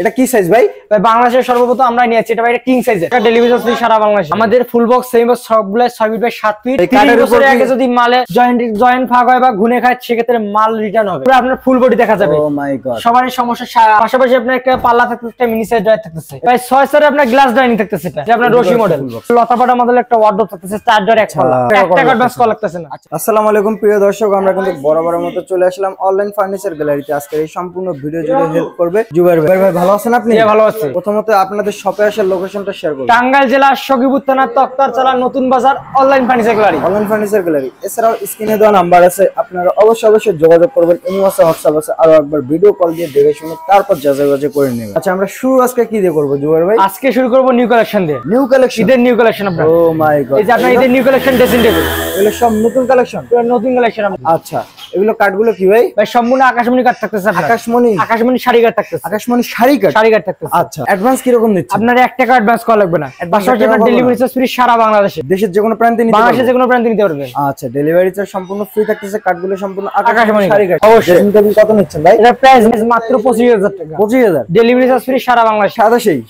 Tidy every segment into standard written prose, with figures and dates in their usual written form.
এটা কি সাইজ ভাই? ভাই বাংলাদেশের সর্বপ্রথম আমরা নিয়েছি এটা ভাই, এটা কিং সাইজের। এটা ডেলিভারি চার্জ সারা বাংলাদেশ। আমাদের ফুল বক্স সেমি বক্স সবগুলো 6 ফিট বাই 7 ফিট। 30 বছরের আগে যদি মালে জয়েন্ট ভাগ হয় বা ঘুনে খায় সেক্ষেত্রে মাল রিটার্ন হবে। পুরো আপনার ফুল বডি দেখা যাবে। ও মাই গড, সবারই সমস্যা। পাশাপাশি আপনার একটা পাল্লা থাকতেছে, একটা মিনি সাইজ ড্রয়ার থাকতেছে। ভাই 6 সারে আপনার গ্লাস ডাইনিং থাকতেছে। এটা আপনার রশি মডেল লতাপাটা মডেল একটা ওয়ার্ডরোব থাকতেছে, 4 ডোর 1 পাল্লা। একটা অ্যাডভান্স কল লাগতেছে না। আসসালামু আলাইকুম প্রিয় দর্শক, আমরা কিন্তু বরাবরের মতো চলে আসলাম অনলাইন ফার্নিচার গ্যালারিতে। আজকে এই সম্পূর্ণ ভিডিও জুড়ে হেল্প করবে জুবাইর ভাই। ভাই ভালো আছেন আপনি? হ্যাঁ ভালো আছি। প্রথমত আপনাদের শপে আসার লোকেশনটা শেয়ার করুন। টাঙ্গাইল জেলা সখীপুর থানা তক্তারচালা নতুন বাজার online furniture gallery. Online furniture gallery. এছাড়াও স্ক্রিনে দেওয়া নাম্বার আছে, আপনারা অবশ্যই যোগাযোগ করবেন। ইমো আছে, হোয়াটসঅ্যাপ আছে, আরো একবার ভিডিও কল দিয়ে দেখে শুনে তারপর যাচাই করে নেবেন। আচ্ছা, আমরা শুরু আজকে কি দিয়ে করব জুবাইর ভাই? আজকে শুরু করব নিউ কালেকশন দিয়ে। নিউ কালেকশন, ঈদের নিউ কালেকশন আপনার। ও মাই গড, এই যে আপনার ঈদের নিউ কালেকশন ড্রেসিং টেবিল, এগুলো সব নতুন কালেকশন। পুরো নতুন কালেকশন। আচ্ছা, এগুলো কাঠগুলো কি ভাই? ভাই সম্পূর্ণ আকাশমণি কাঠ থাকতেছে আপনার। আকাশমণি শাড়ি কাঠ থাকতেছে। আকাশমণি শাড়ি কাঠ থাকতেছে। আচ্ছা, অ্যাডভান্স কি রকম দিচ্ছেন? আপনার 1 টাকা অ্যাডভান্স করা লাগবে না। পাশাপাশি আপনার ডেলিভারি চার্জ ফ্রি সারা বাংলাদেশে। দেশের যে কোনো প্রান্তে নিতে পারবেন, বাংলাদেশের যে কোনো প্রান্তে নিতে পারবেন। আচ্ছা, ডেলিভারি চার্জ সম্পূর্ণ ফ্রি থাকতেছে। কাঠগুলো সম্পূর্ণ আকাশমণি শাড়ি কাঠ। অবশ্যই। কত নিচ্ছেন ভাই? এটা প্রাইস মাত্র 25000 টাকা। 25000 ডেলিভারি চার্জ ফ্রি সারা বাংলাদেশে।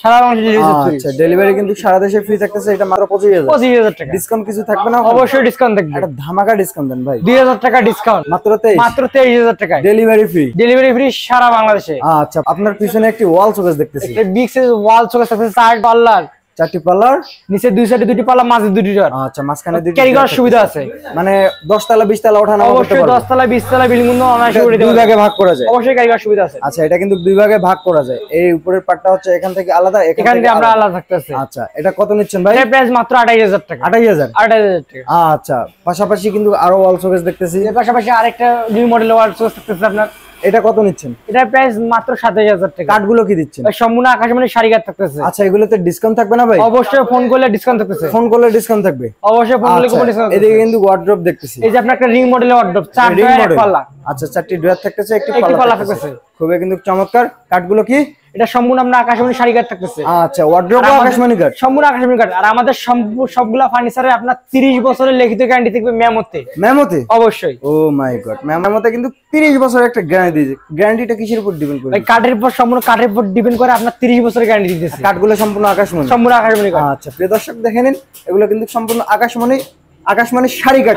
সারা বাংলাদেশে ডেলিভারি চার্জ ফ্রি। আচ্ছা, ডেলিভারি কিন্তু সারা দেশে ফ্রি থাকতেছে। এটা মাত্র 25000 টাকা। ডিসকাউন্ট কিছু থাকবে না? অবশ্যই ডিসকাউন্ট থাকবে। একটা ধামাকা ডিসকাউন্ট দেন ভাই। 2000 টাকা ডিসকাউন্ট। মাত্র 23000 টাকা। ডেলিভারি ফ্রি সারা বাংলাদেশে। আচ্ছা, আপনার পিছনে একটি ওয়াল শোকেস দেখতেছি। একটা বিগ সাইজ ওয়াল শোকেস আছে, 4 পাল্লার, 4টি পাল্লার, নিচে দুই সাইডে 2টি পাল্লা, মাঝে 2টি ডোর। আচ্ছা, মাঝখানে দুটো ক্যারি করার সুবিধা আছে। মানে 10 তলা 20 তলা ওঠানো করতে অবশ্যই পারবে। 10 তলা 20 তলা বিল্ডিং গুলো অনায়াসে করে দিতে দুই ভাগে ভাগ করা যায়। অবশ্যই ক্যারি করার সুবিধা আছে। আচ্ছা, এটা কিন্তু দুই ভাগে ভাগ করা যায়। এই উপরের পার্টটা হচ্ছে এখান থেকে আলাদা, এখান থেকে আমরা আলাদা থাকতেছে। আচ্ছা, এটা কত নিচ্ছেন ভাই? এর প্রাইস মাত্র 28000 টাকা। 28000 টাকা। আচ্ছা, পাশাপাশি কিন্তু আরো ওয়াল শোকেস দেখতেছি। এর পাশাপাশি আরেকটা নিউ মডেলের ওয়াল শোকেস থাকতেছে আপনার। এটা কত নিচ্ছেন? এটার প্রাইস মাত্র 27000 টাকা। কাঠগুলো কি দিচ্ছেন? সম্পূর্ণ আকাশমণি শাড়ি কাঠ থাকতেছে। আচ্ছা, এগুলোতে ডিসকাউন্ট থাকবে না ভাই? অবশ্যই ফোন করলে ডিসকাউন্ট থাকতেছে। ফোন করলে ডিসকাউন্ট থাকবে। অবশ্যই ফোন করলে ডিসকাউন্ট থাকবে। এদিকে কিন্তু ওয়ার্ড্রপ দেখতেছি। এই যে আপনার একটা রিং মডেলের ওয়ার্ড্রপ, 4 ডোর 1 পাল্লা। আচ্ছা, 4টি ড্রয়ার থাকতেছে, একটি পাল্লা পাল্লা থাকতেছে। খুবই কিন্তু চমৎকার। কাঠগুলো কি? এটা সম্পূর্ণ আপনার আকাশমণি শাড়ি কাঠ থাকতেছে। আচ্ছা, ওয়ার্ড্রপ আকাশমণি কাঠ, সম্পূর্ণ আকাশমণি কাঠ। আর আমাদের সবগুলা ফার্নিচারে আপনার 30 বছরের লিখিত গ্যারান্টি থাকবে মেমোতে। অবশ্যই। ও মাই গড, মেমোতে কিন্তু 30 বছরের একটা গ্যারান্টি দিয়েছে। গ্যারান্টিটা কিসের উপর ডিপেন্ড করে? কাঠের উপর, সম্পূর্ণ কাঠের উপর ডিপেন্ড করে আপনার 30 বছরের গ্যারান্টি দিতেছে। কাঠগুলো সম্পূর্ণ আকাশমণি কাঠ। আচ্ছা, প্রিয় দর্শক দেখে নিন, এগুলো কিন্তু সম্পূর্ণ আকাশমণি শাড়ি কাঠ।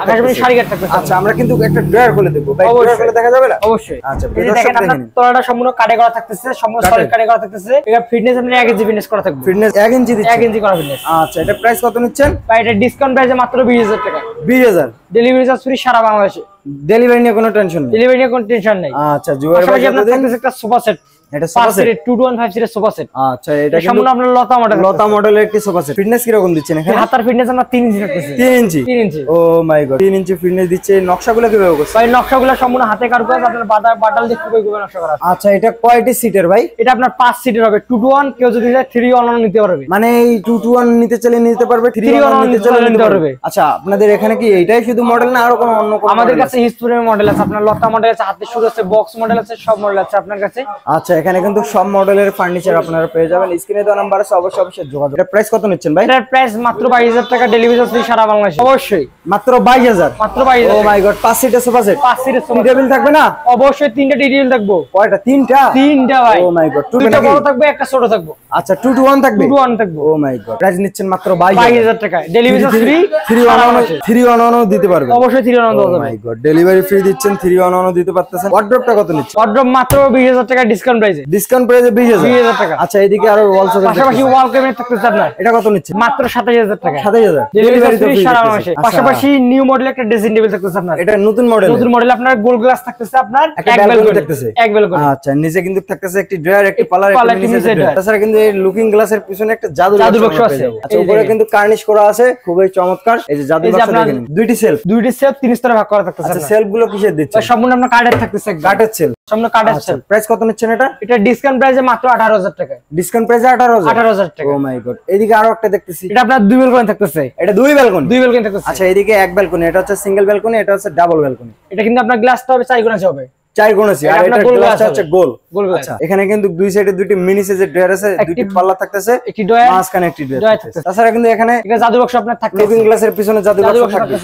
থাকবে। আচ্ছা, আমরা কিন্তু একটা ড্রয়ার খুলে দেখব ভাই। ড্রয়ার খুলে দেখা যাবে না? অবশ্যই। আচ্ছা, প্রিয় দর্শক দেখে নিন, তলাটা সম্পূর্ণ কাঠে করা থাকতেছে, সম্পূর্ণ সলিড কাঠে করা থাকতেছে। এটা ফিটনেস আপনার 1 ইঞ্চি ফিটনেস করা থাকবে। ফিটনেস 1 ইঞ্চি দিচ্ছে। 1 ইঞ্চি করা ফিটনেস। আচ্ছা, এটা প্রাইস কত নিচ্ছেন ভাই? এটা ডিসকাউন্ট প্রাইসে মাত্র 20000 টাকা। 20000 ডেলিভারি চার্জ ফ্রি সারা বাংলাদেশে। ডেলিভারি নিয়ে কোনো টেনশন নেই। ডেলিভারি নিয়ে কোনো টেনশন নাই। আচ্ছা, জুয়ার ভাই আপনার থাকতেছে একটা সোফা সেট। এটা sofa set 2215 series sofa set. আচ্ছা, এটা কিন্তু সম্পূর্ণ আপনার লতা মডেলের একটি সোফা সেট। ফিটনেস কি রকম দিচ্ছেন এখানে? হাতার ফিটনেস আমরা 3 ইঞ্চি রাখতেছি। 3 ইঞ্চি। ও মাই গড, 3 ইঞ্চি ফিটনেস দিচ্ছে। নকশাগুলো কিভাবে করছে ভাই? নকশাগুলো সম্পূর্ণ হাতে কারুকাজ, আপনার বাটাল দিয়ে খুবই নকশা করা আছে। আচ্ছা, এটা কয়টি সিটের ভাই? এটা আপনার 5 সিটের হবে। 2 to 1, কেউ যদি চায় 3 on নিতে পারবে। মানে এই 2 to 1 নিতে চাইলে নিতে পারবে, 3 on নিতে চাইলে নিতে পারবে। আচ্ছা, আপনাদের এখানে কি এইটাই শুধু মডেল না আরো কোনো অন্য কোনো? আমাদের কাছে হিস্টোরি মডেল আছে, আপনার লতা মডেল আছে, হাতে শুরু আছে, বক্স মডেল আছে, সব মডেল আছে আপনার কাছে। আচ্ছা, এখানে কিন্তু সব মডেলের ফার্নিচার আপনারা পেয়ে যাবেন। স্ক্রিনে দেওয়া নাম্বার আছে, অবশ্যই যোগাযোগ। এটা প্রাইস কত নিচ্ছেন ভাই? এটার প্রাইস মাত্র 22000 টাকা। ডেলিভারি চার্জ সারা বাংলাদেশে। অবশ্যই মাত্র 22000। মাত্র 22000। ও মাই গড, 5 সিটের সোফা সেট। 5 সিটের সোফা টেবিল থাকবে না? অবশ্যই 3টা টেবিল থাকবে। কয়টা? 3টা ভাই। ও মাই গড, 2টা বড় থাকবে, একটা ছোট থাকবে। আচ্ছা, 2 to 1 থাকবে। 2 to 1 থাকবে। ও মাই গড, প্রাইস নিচ্ছেন মাত্র 22000 টাকা। Delivery charge free. 3 on দিতে পারবেন। অবশ্যই 3 on দেওয়া ও যাবে। মাই গড, ডেলিভারি ফ্রি দিচ্ছেন, 3 on দিতে পারতেছেন। ওয়ার্ড্রপটা কত নিচ্ছেন? ওয়ার্ড্রপ মাত্র 20000 টাকা ডিসকাউন্ট প্রাইসে। ডিসকাউন্ট প্রাইসে 20000 টাকা। আচ্ছা, এদিকে আরো ওয়াল শোকেস পাশাপাশি ওয়াল ক্যাবিনেট থাকতেছে আপনার। এটা কত নিচ্ছেন? মাত্র 27000 টাকা। 27000 ডেলিভারি ফ্রি সারা বাংলাদেশে। পাশাপাশি নিউ মডেল একটা ড্রেসিং টেবিল থাকতেছে আপনার। এটা নতুন মডেল আপনার গোল গ্লাস থাকতেছে, আপনার এক ব্যালকনি থাকতেছে। এক ব্যালকনি। আচ্ছা, নিচে কিন্তু থাকতেছে একটি ড্রয়ার, একটি পাল্লার, একটি মিনি সেট। তাছাড়া কিন্তু এই লুকিং গ্লাসের পিছনে একটা জাদু বাক্স আছে। আচ্ছা, উপরে কিন্তু কার্নিশ করা আছে, খুবই চমৎকার। এই যে জাদু বাক্স দেখেন, দুইটি সেলফ 3 স্তরে ভাগ করা থাকতেছে। আচ্ছা, সেলফ গুলো কিসের দিচ্ছে? সম্পূর্ণ আপনার কাঠের থাকতেছে। কাঠের সেলফ, সম্পূর্ণ কাঠের সেলফ। প্রাইস কত নিচ্ছেন এটা? এটা ডিসকাউন্ট প্রাইসে মাত্র 18000 টাকা। ডিসকাউন্ট প্রাইসে 18000 টাকা। ও মাই গড, এদিকে আরো একটা দেখতেছি। এটা আপনার 2 ব্যালকনি থাকতেছে। এটা 2 ব্যালকনি থাকতেছে। আচ্ছা, এদিকে এক ব্যালকনি, এটা হচ্ছে সিঙ্গেল ব্যালকনি, এটা হচ্ছে ডাবল ব্যালকনি। এটা কিন্তু আপনার গ্লাসটা হবে 4 গুণ হবে। চার কোণ আছে আর এটা গ্লাসটা হচ্ছে গোল। গোল। আচ্ছা এখানে কিন্তু দুই সাইডে দুইটি মিনি সাইজের ডয়ার আছে, দুইটি পাল্লা থাকতেছে, একটি ডয়ার মাঝখানে একটি ডয়ার থাকতেছে। তাছাড়া কিন্তু এখানে এটা জাদু বাক্স আপনার থাকবে, লুকিং গ্লাসের পিছনে জাদু বাক্স থাকবে।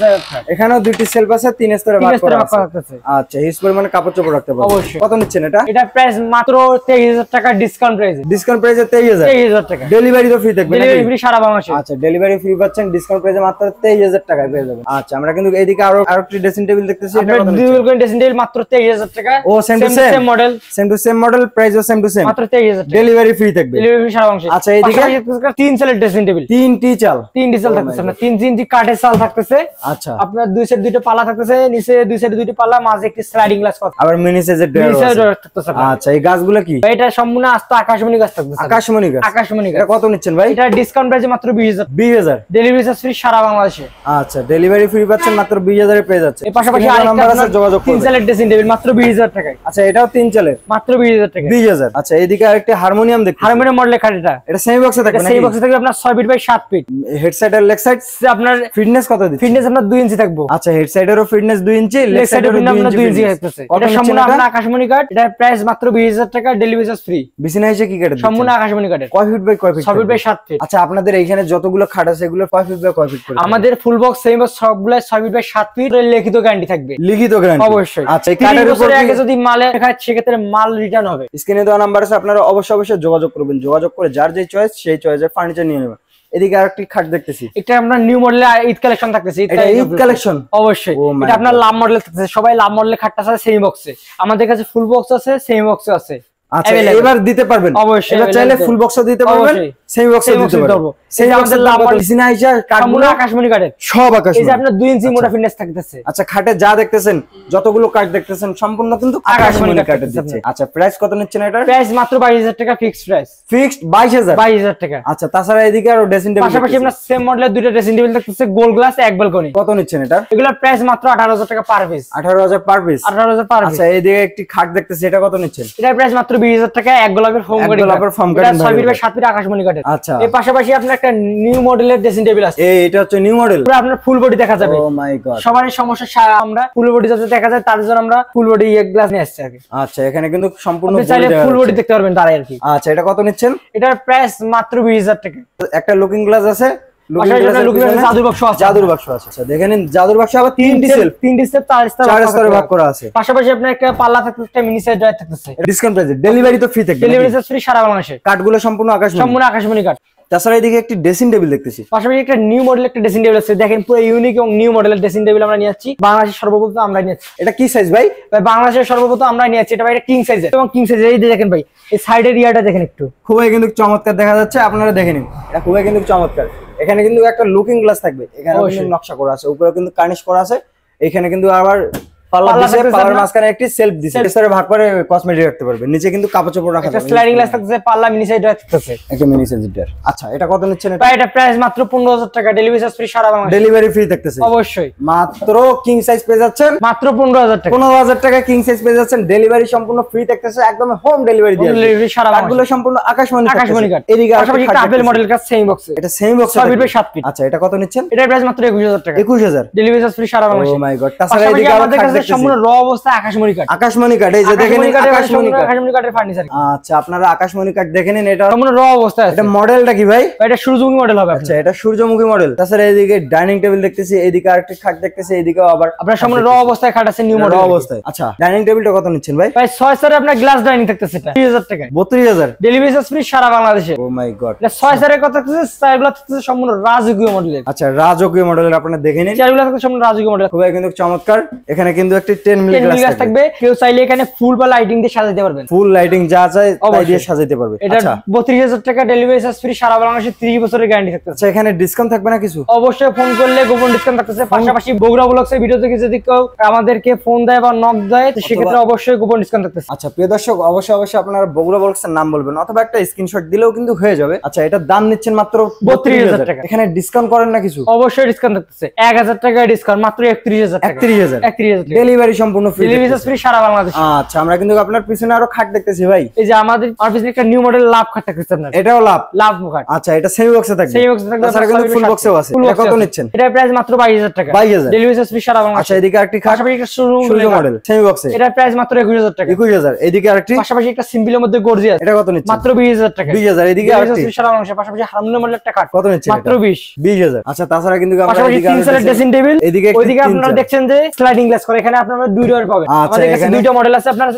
এখানেও দুইটি সেলফ আছে, তিন স্তরে ভাগ করা আছে। আচ্ছা হিউজ পরিমাণে কাপড় চোপড় রাখতে পারবেন। অবশ্যই। কত নিচ্ছেন এটা? এটা প্রাইস মাত্র 23000 টাকা ডিসকাউন্ট প্রাইসে। ডিসকাউন্ট প্রাইসে 23000 টাকা। ডেলিভারি তো ফ্রি থাকবে, ডেলিভারি ফ্রি সারা বাংলাদেশে। আচ্ছা ডেলিভারি ফ্রি পাচ্ছেন ডিসকাউন্ট প্রাইসে মাত্র 23000 টাকায় পেয়ে যাবেন। আচ্ছা আমরা কিন্তু এইদিকে আরেকটি ড্রেসিং টেবিল দেখতেছি, এটা কত? ডিউয়াল কোণ ড্রেসিং টেবিল মাত্র 23000 টাকা। ও same to same model, same to same model, প্রাইসও সেম টু সেম, মাত্র 23000 টাকা। ডেলিভারি ফ্রি থাকবে, ডেলিভারি ফ্রি সারা বাংলাদেশে। আচ্ছা এইদিকে তিন সেলের ড্রেসিং টেবিল, তিনটি চাল, তিনটি চাল থাকতেছে, না 3 ইঞ্চি কাঠের চাল থাকতেছে। আচ্ছা আপনার দুই সাইড দুইটা পাল্লা থাকতেছে, নিচে দুই সাইড দুইটা পাল্লা, মাঝে একটি স্লাইডিং গ্লাস করা, আবার মিনি সাইজের ডয়ার থাকতেছে। আচ্ছা এই গাছগুলো কি? এটা সম্পূর্ণ আস্তে আকাশমণি গাছ থাকতেছে। আকাশমণি গাছ, আকাশমণি গাছ। এটা কত নিচ্ছেন ভাই? এটা ডিসকাউন্ট প্রাইসে মাত্র 20000। 20000 ডেলিভারি চার্জ ফ্রি সারা বাংলাদেশে। আচ্ছা ডেলিভারি ফ্রি পাচ্ছেন মাত্র 20000 এ পেয়ে যাচ্ছে। এর পাশাপাশি আরেকটা আরেকটা নাম্বার আছে, যোগাযোগ তিন করবেন। সেলের ড্রেসিং টেবিল মাত্র 20000 টাকায়। আচ্ছা এটাও তিন চালের, মাত্র 20000 টাকা। 20000। আচ্ছা এইদিকে আরেকটা হারমোনিয়াম দেখতে, হারমোনিয়াম মডেলের খাট। এটা সেমি বক্সে থাকবে সেই নাকি? বক্সে থাকবে আপনার 6 feet by 7 feet. Head side আর লেগ সাইড আপনার ফিটনেস কত দিচ্ছে? ফিটনেস আপনার 2 ইঞ্চি থাকবে। আচ্ছা হেড সাইডেরও ফিটনেস 2 ইঞ্চি, লেগ সাইডেরও 2 ইঞ্চি থাকতেছে। এটা সম্পূর্ণ আপনার আকাশমণি কাঠ। এটা প্রাইস মাত্র 20000 টাকা, ডেলিভারি চার্জ ফ্রি। বিছানা এসে কি কাটে? সম্পূর্ণ আকাশমণি কাঠের। কয় ফিট বাই কয় ফিট? 6 feet by 7 feet. আচ্ছা আপনাদের এইখানে যতগুলো খাট আছে এগুলো কয় ফিট বাই কয় ফিট করে? আমাদের ফুল বক্স সেমি বক্স সবগুলো 6 ফিট বাই 7 ফিট লিখিত গ্যারান্টি থাকবে। লিখিত গ্যারান্টি অবশ্যই। আচ্ছা এই কাঠের উপর আগে যদি মালে খায় সেক্ষেত্রে মাল রিটার্ন হবে। স্ক্রিনে দেওয়া নাম্বার আছে, আপনারা অবশ্যই যোগাযোগ করবেন। যোগাযোগ করে যার যে চয়েস সেই চয়েসের ফার্নিচার নিয়ে নেবেন। এদিকে আরেকটি খাট দেখতেছি, এটা আমরা নিউ মডেলের ঈদ কালেকশন থাকতেছে। এটা ঈদ কালেকশন অবশ্যই। এটা আপনার লাভ মডেলের থাকতেছে। সবাই লাভ মডেলের খাটটা আছে সেমি বক্সে। আমাদের কাছে ফুল বক্স আছে, সেমি বক্স আছে। আচ্ছা এবার দিতে পারবেন? অবশ্যই। এবার চাইলে ফুল বক্সও দিতে পারবেন, সেমি বক্সও দিতে পারবেন। সেই আমাদের লাভ বিছানা আইসা কাঠগুলো আকাশমণি কাঠের, সব আকাশমণি। এই যে আপনার 2 ইঞ্চি মোটা ফিটনেস থাকতেছে। আচ্ছা খাটে যা দেখতেছেন, যতগুলো কাঠ দেখতেছেন সম্পূর্ণ কিন্তু আকাশমণি কাঠের দিচ্ছে। আচ্ছা প্রাইস কত নিচ্ছেন এটা? প্রাইস মাত্র 22000 টাকা ফিক্সড প্রাইস। ফিক্সড 22000? 22000 টাকা। আচ্ছা তাছাড়া এদিকে আরো ড্রেসিং টেবিল, পাশাপাশি আপনার সেম মডেলের দুইটা ড্রেসিং টেবিল থাকতেছে, গোল গ্লাস, এক ব্যালকনি। কত নিচ্ছেন এটা? এগুলোর প্রাইস মাত্র 18000 টাকা per piece. 18000 per piece? 18000 per piece. আচ্ছা এদিকে একটি খাট দেখতেছি, এটা কত নিচ্ছেন? এটার প্রাইস মাত্র 20000 টাকা, এক গোলাপের ফোম কাটিং। এটা 6 ফিট বাই 7 ফিট আকাশমণি কাঠের। আচ্ছা এর পাশাপাশি আপনার একটা নিউ মডেলের ড্রেসিং টেবিল আছে। এটা হচ্ছে নিউ মডেল, পুরো আপনার ফুল বডি দেখা যাবে। ও মাই গড। সবারই সমস্যা, আমরা ফুল বডি যাতে দেখা যায় তার জন্য আমরা ফুল বডি গ্লাস নিয়ে আসছি আর কি। আচ্ছা এখানে কিন্তু সম্পূর্ণ আপনি চাইলে ফুল বডি দেখতে পারবেন তারাই আর কি। আচ্ছা এটা কত নিচ্ছেন? এটার প্রাইস মাত্র 20000 টাকা। একটা লুকিং গ্লাস আছে, জাদুর বাক্স আছে। জাদুর বাক্স আছে। আচ্ছা দেখে নিন, জাদুর বাক্স আবার তিনটি সেলফ, 3টি স্টেপ, 4 স্তরে ভাগ করা আছে। পাশাপাশি আপনার একটা পাল্লা থাকতেছে, একটা মিনি সাইজ ড্রয়ার থাকতেছে। ডিসকাউন্ট প্রাইসে ডেলিভারি তো ফ্রি থাকবে? ডেলিভারি চার্জ ফ্রি সারা বাংলাদেশে। কাঠগুলো সম্পূর্ণ আকাশমণি, সম্পূর্ণ আকাশমণি কাঠ। তাছাড়া এদিকে একটি ড্রেসিং টেবিল দেখতেছি, পাশাপাশি একটা নিউ মডেল একটা ড্রেসিং টেবিল আছে। দেখেন পুরো ইউনিক এবং নিউ মডেলের ড্রেসিং টেবিল আমরা নিয়ে যাচ্ছি। বাংলাদেশের সর্বপ্রথম আমরা নিয়েছি। এটা কি সাইজ ভাই? বাংলাদেশের সর্বপ্রথম আমরা নিয়েছি। এটা ভাই এটা কিং সাইজের, এবং কিং সাইজের। এই দেখেন ভাই, এই সাইডের ইয়াটা দেখেন একটু, খুবই কিন্তু চমৎকার দেখা যাচ্ছে। আপনারা দেখে নিন, এটা খুবই কিন্তু চমৎকার। এখানে কিন্তু একটা লুকিং গ্লাস থাকবে, এখানে কিন্তু নকশা করা আছে, উপরে কিন্তু কার্নিশ করা আছে। এখানে কিন্তু আবার পাল্লা দিয়েছে, পাল্লার মাঝখানে একটি সেলফ দিয়েছে, এর ভাগ করে কসমেটিক রাখতে পারবে। নিচে কিন্তু কাপড় চোপড় রাখা যাবে। স্লাইডিং গ্লাস থাকতেছে, পাল্লা মিনি সাইড থাকতেছে, একটা মিনি সাইজের। আচ্ছা এটা কত নিচ্ছেন? এটা প্রাইস মাত্র 15000 টাকা, ডেলিভারি চার্জ ফ্রি সারা বাংলাদেশে। ডেলিভারি ফ্রি থাকতেছে অবশ্যই। মাত্র কিং সাইজ পেয়ে যাচ্ছেন মাত্র 15000 টাকা। 15000 টাকা কিং সাইজ পেয়ে যাচ্ছেন। ডেলিভারি সম্পূর্ণ ফ্রি থাকতেছে, একদম হোম ডেলিভারি দিয়ে ডেলিভারি সারা বাংলাদেশে। কাঠগুলো সম্পূর্ণ আকাশমণি কাঠ। এদিকে পাশাপাশি একটা আপেল মডেল কাঠ সেমি বক্সে। এটা সেমি বক্সে 6 ফিট বাই 7 ফিট। আচ্ছা এটা কত নিচ্ছেন? এটার প্রাইস মাত্র 21000 টাকা। 21000 ডেলিভারি চার্জ ফ্রি সারা বাংলাদেশে। ও মাই গড। তাছাড়া এদিকে আমাদের কাছে সম্পূর্ণ র অবস্থায় আকাশমণি কাঠ। আকাশমণি কাঠ, এই যে দেখেন আকাশমণি কাঠের ফার্নিচার। আচ্ছা আপনারা আকাশমণি কাঠ দেখে নিন, এটা সম্পূর্ণ র অবস্থায় আছে। এটা মডেলটা কি ভাই? এটা সূর্যমুখী মডেল হবে। আচ্ছা এটা সূর্যমুখী মডেল। তাছাড়া এদিকে ডাইনিং টেবিল দেখতেছি, এদিকে আরেকটি খাট দেখতেছি, এদিকেও আবার আপনার সম্পূর্ণ র অবস্থায় খাট আছে, নিউ মডেল অবস্থায়। আচ্ছা ডাইনিং টেবিলটা কত নিচ্ছেন ভাই? ভাই 6 স্তরে আপনার গ্লাস ডাইনিং থাকতেছে, এটা 30000 টাকা। 32000 ডেলিভারি চার্জ ফ্রি সারা বাংলাদেশে। ও মাই গড। এটা 6 স্তরের কথা থাকতেছে, স্টাইলগুলো থাকতেছে সম্পূর্ণ রাজকীয় মডেলের। আচ্ছা রাজকীয় মডেলের, আপনারা দেখে নিন। চেয়ারগুলো থাকতেছে সম্পূর্ণ রাজকীয় মডেল, খুবই কিন্তু চমৎকার। এখানে কিন্তু একটি 10 মিলি গ্লাস থাকবে। কেউ চাইলে এখানে ফুল বা লাইটিং দিয়ে সাজাতে পারবেন। ফুল লাইটিং যা চাই তাই দিয়ে সাজাতে পারবে। এটা 32000 টাকা, ডেলিভারি চার্জ ফ্রি সারা বাংলাদেশে, 30 বছরের গ্যারান্টি থাকতেছে। আচ্ছা এখানে ডিসকাউন্ট থাকবে না কিছু? অবশ্যই ফোন করলে গোপন ডিসকাউন্ট থাকতেছে। পাশাপাশি বগুড়া ব্লগসের ভিডিও থেকে যদি কেউ আমাদেরকে ফোন দেয় বা নক দেয়, সেক্ষেত্রে অবশ্যই গোপন ডিসকাউন্ট থাকতেছে। আচ্ছা প্রিয় দর্শক, অবশ্যই আপনারা বগুড়া ব্লগসের নাম বলবেন অথবা একটা স্ক্রিনশট দিলেও কিন্তু হয়ে যাবে। আচ্ছা এটার দাম নিচ্ছেন মাত্র 32000 টাকা। এখানে ডিসকাউন্ট করেন না কিছু? অবশ্যই ডিসকাউন্ট থাকতেছে। 1000 টাকা ডিসকাউন্ট, মাত্র 31000 টাকা। 31000 31000 টাকা। ডেলিভারি সম্পূর্ণ ফ্রি, ডেলিভারি ফ্রি সারা বাংলাদেশ। আচ্ছা, আমরা কিন্তু আপনার পিছনে আরো খাট দেখতেছি ভাই। এই যে আমাদের পিছনে একটা নিউ মডেল লাভ খাট থাকতেছে আপনার, এটাও লাভ লাভ খাট। আচ্ছা, এটা সেমি বক্সে থাকবে, সেমি বক্সে থাকবে, তাছাড়া কিন্তু ফুল বক্সেও আছে। এটা কত নিচ্ছেন? এটা প্রাইস মাত্র 22000 টাকা, 22000 ডেলিভারি ফ্রি সারা বাংলাদেশ। আচ্ছা, এদিকে আরেকটি খাট, পাশাপাশি একটা সূর্য মডেল সেমি বক্সে, এটা প্রাইস মাত্র 21000 টাকা, 21000। এদিকে আরেকটি, পাশাপাশি একটা সিম্পলের মধ্যে গর্জিয়াস, এটা কত নিচ্ছেন? মাত্র 20000 টাকা, 20000। এদিকে আরেকটি সারা বাংলাদেশ। পাশাপাশি হারমোনিয়াম মডেল একটা খাট, কত নিচ্ছেন? মাত্র 20000। আচ্ছা, তাছাড়া কিন্তু আমরা পাশাপাশি এদিকে 3 সেলের ড্রেসিং টেবিল, এদিকে ওইদিকে আপনারা দেখছেন যে স্লাইডিং গ্লাস করে, এখানে আপনারা দুই ডোর পাবেন। আমাদের কাছে দুইটা মডেল আছে, আপনারা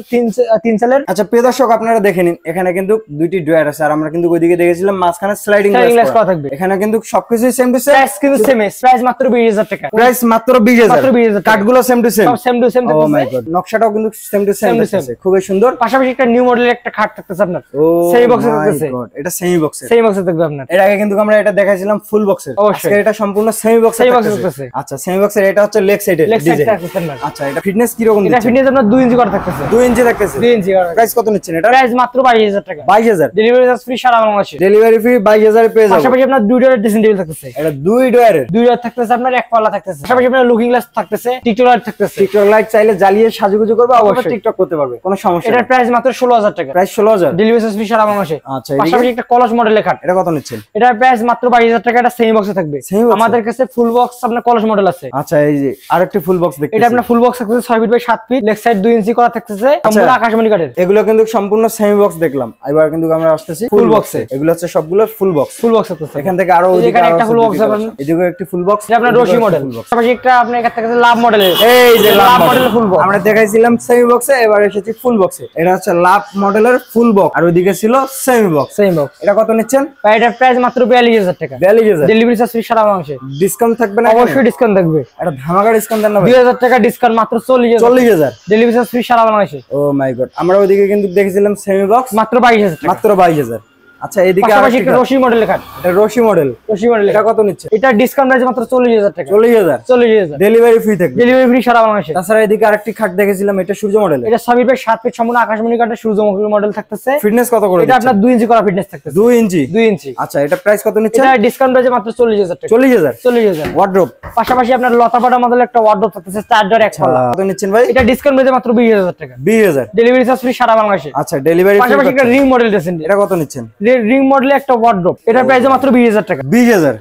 3 সেলের। আচ্ছা, প্রিয় দর্শক আপনারা দেখে নিন, এখানে কিন্তু দুইটি ড্রয়ার আছে, আর আমরা কিন্তু ওইদিকে দেখেছিলাম মাঝখানে স্লাইডিং গ্লাস করা থাকবে। এখানে কিন্তু সবকিছু সেম টু সেম, প্রাইস কিন্তু সেম, প্রাইস মাত্র 20000 টাকা, প্রাইস মাত্র 20000। কাটগুলো সেম টু সেম, সব same to same oh my god, নকশাটাও কিন্তু সেম টু সেম আছে, খুবই সুন্দর। পাশাপাশি একটা নিউ মডেলের একটা খাট থাকতেছে আপনার, ও সেমি বক্সে থাকতেছে, এটা সেমি বক্সে, সেমি বক্সে থাকবে আপনার। এর আগে কিন্তু আমরা এটা দেখাইছিলাম ফুল বক্সে, আজকে এটা সম্পূর্ণ সেমি বক্সে থাকতেছে। আচ্ছা, সেমি বক্সের এটা হচ্ছে লেগ সাইডে ডিজাইন। আচ্ছা, এটা ফিটনেস কি রকম দিচ্ছে? এটা ফিটনেস আপনার 2 ইঞ্চি করা থাকতেছে, 2 ইঞ্চি থাকতেছে, 2 ইঞ্চি করা। প্রাইস কত নিচ্ছেন এটা? প্রাইস মাত্র 22000 টাকা, 22000, ডেলিভারি চার্জ ফ্রি সারা বাংলাদেশে, ডেলিভারি ফ্রি 22000 এ পেয়ে যাবেন। পাশাপাশি আপনার দুই ডোরের ড্রেসিং টেবিল থাকতেছে, এটা দুই ডয়ারের, দুই ডোর থাকতেছে আপনার, এক পাল্লা থাকতেছে। পাশাপাশি আপনার লুকিং গ্লাস থাকতেছে, টিকটক লাইট থাকতেছে, টিকটক লাইট চাইলে জ্বালিয়ে সাজুগুজু করবে, অবশ্যই টিকটক করতে পারবে, কোনো সমস্যা নেই। এটার প্রাইস মাত্র 16000 টাকা, প্রাইস 16000, ডেলিভারি চার্জ ফ্রি সারা বাংলাদেশে। আচ্ছা, পাশাপাশি একটা কলস মডেলের খাট, এটা কত নিচ্ছেন? এটার প্রাইস মাত্র 22000 টাকা, এটা সেমি বক্সে থাকবে। আমাদের কাছে ফুল বক্স আপনার কলস মডেল আছে। আচ্ছা, এই যে আরেকটি ফুল বক্স দেখতেছি, এটা আপনার ফুল বক্স থাকতেছে 6 feet by 7 feet, leg side 2 inch করা থাকতেছে, সম্পূর্ণ আকাশমণি কাঠের। এগুলো কিন্তু সম্পূর্ণ সেমি বক্স দেখলাম, এবার কিন্তু আমরা আসতেছি ফুল বক্সে। এগুলো হচ্ছে সবগুলো ফুল বক্স, ফুল বক্স থাকতেছে। এখান থেকে আরো এখানে একটা ফুল বক্স আছে, এদিকে একটি ফুল বক্স, এটা আপনার রশি মডেল। পাশাপাশি একটা আপনার কাছে লাভ মডেলের, এই যে লাভ মডেলের ফুল বক্স আমরা দেখাইছিলাম সেমি বক্সে, এবার এসেছি ফুল বক্সে। এটা হচ্ছে লাভ মডেলের ফুল বক্স, আর ওইদিকে ছিল সেমি বক্স। সেমি বক্স, এটা কত নিচ্ছেন? এটার প্রাইস মাত্র 42000 টাকা, 42000, ডেলিভারি চার্জ ফ্রি সারা বাংলাদেশে। ডিসকাউন্ট থাকবে না? অবশ্যই ডিসকাউন্ট থাকবে, এটা ধামাকা ডিসকাউন্ট দেন না ভাই? 2000 টাকা ডিসকাউন্ট, মাত্র 40000, 40000, ডেলিভারি চার্জ ফ্রি সারা বাংলাদেশে। ও মাই গড, আমরা ওইদিকে কিন্তু দেখেছিলাম সেমি বক্স মাত্র 22000 টাকা, মাত্র 22000। আচ্ছা, এদিকে পাশাপাশি একটা রশি মডেলের খাট, এটা রশি মডেল, রশি মডেল, এটা কত নিচ্ছে? এটা ডিসকাউন্ট প্রাইস মাত্র 40000 টাকা, 40000, 40000, ডেলিভারি ফ্রি থাকবে, ডেলিভারি ফ্রি সারা বাংলাদেশে। তাছাড়া এদিকে আরেকটি খাট দেখেছিলাম, এটা সূর্য মডেল, এটা 6 ফিট বাই 7 ফিট সম্পূর্ণ আকাশমণি কাঠের সূর্যমুখী মডেল থাকতেছে। ফিটনেস কত করে? এটা আপনার 2 ইঞ্চি করা ফিটনেস থাকতেছে, 2 ইঞ্চি, 2 ইঞ্চি। আচ্ছা, এটা প্রাইস কত নিচ্ছে? এটা ডিসকাউন্ট প্রাইসে মাত্র 40000 টাকা, 40000, 40000। ওয়ার্ড্রোব, পাশাপাশি আপনার লতাপাটা মডেলের একটা ওয়ার্ড্রোব থাকতেছে, 4 ডোর এক পাল্লা। কত নিচ্ছেন ভাই? এটা ডিসকাউন্ট প্রাইসে মাত্র 20000 টাকা, 20000, ডেলিভারি চার্জ ফ্রি সারা বাংলাদেশে। আচ্ছা, ডেলিভারি ফ্রি। পাশাপাশি একটা রিং মডেল ড্রেসিং, এটা কত নিচ্ছেন? রিং মডেলের একটা ওয়ার্ড্রোব, এটা প্রাইসে মাত্র 20000 টাকা, 20000,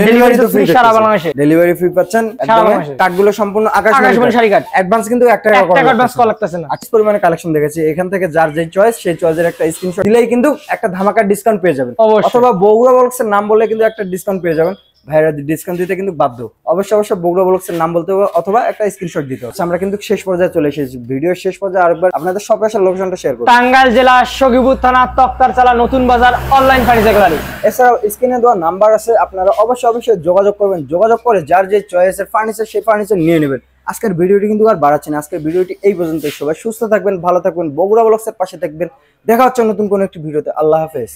ডেলিভারি চার্জ ফ্রি সারা বাংলাদেশে, ডেলিভারি ফ্রি পাচ্ছেন একদম। কাঠগুলো সম্পূর্ণ আকাশমণি শাড়ি কাঠ, অ্যাডভান্স কিন্তু 1 টাকা অ্যাডভান্স করা লাগতেছে না। আজকে পরিমাণে কালেকশন দেখেছি, এখান থেকে যার যে চয়েস সেই চয়েসের একটা স্ক্রিনশট দিলেই কিন্তু একটা ধামাকা ডিসকাউন্ট পেয়ে যাবেন, অথবা বগুড়া বক্সের নাম বললে কিন্তু একটা ডিসকাউন্ট পেয়ে যাবেন। ভাইরা ডিসকাউন্ট দিতে কিন্তু বাধ্য, অবশ্যই বগুড়া ব্লগসের নাম বলতে হবে অথবা একটা স্ক্রিনশট দিতে হবে। আমরা কিন্তু শেষ পর্যায়ে চলে এসেছি, ভিডিওর শেষ পর্যায়ে আরেকবার আপনাদের সব আসার লোকেশনটা শেয়ার করব। টাঙ্গাইল জেলা সখীপুর থানা তক্তারচালা নতুন বাজার অনলাইন ফার্নিচার গ্যালারি। এছাড়াও স্ক্রিনে দেওয়া নাম্বার আছে, আপনারা অবশ্যই যোগাযোগ করবেন, যোগাযোগ করে যার যে চয়েসের ফার্নিচার সেই ফার্নিচার নিয়ে নেবেন। আজকের ভিডিওটি কিন্তু আর বাড়াচ্ছি না, আজকের ভিডিওটি এই পর্যন্তই। সবাই সুস্থ থাকবেন, ভালো থাকবেন, বগুড়া ব্লগসের পাশে থাকবেন। দেখা হচ্ছে নতুন কোনো একটি ভিডিওতে। আল্লাহ হাফেজ।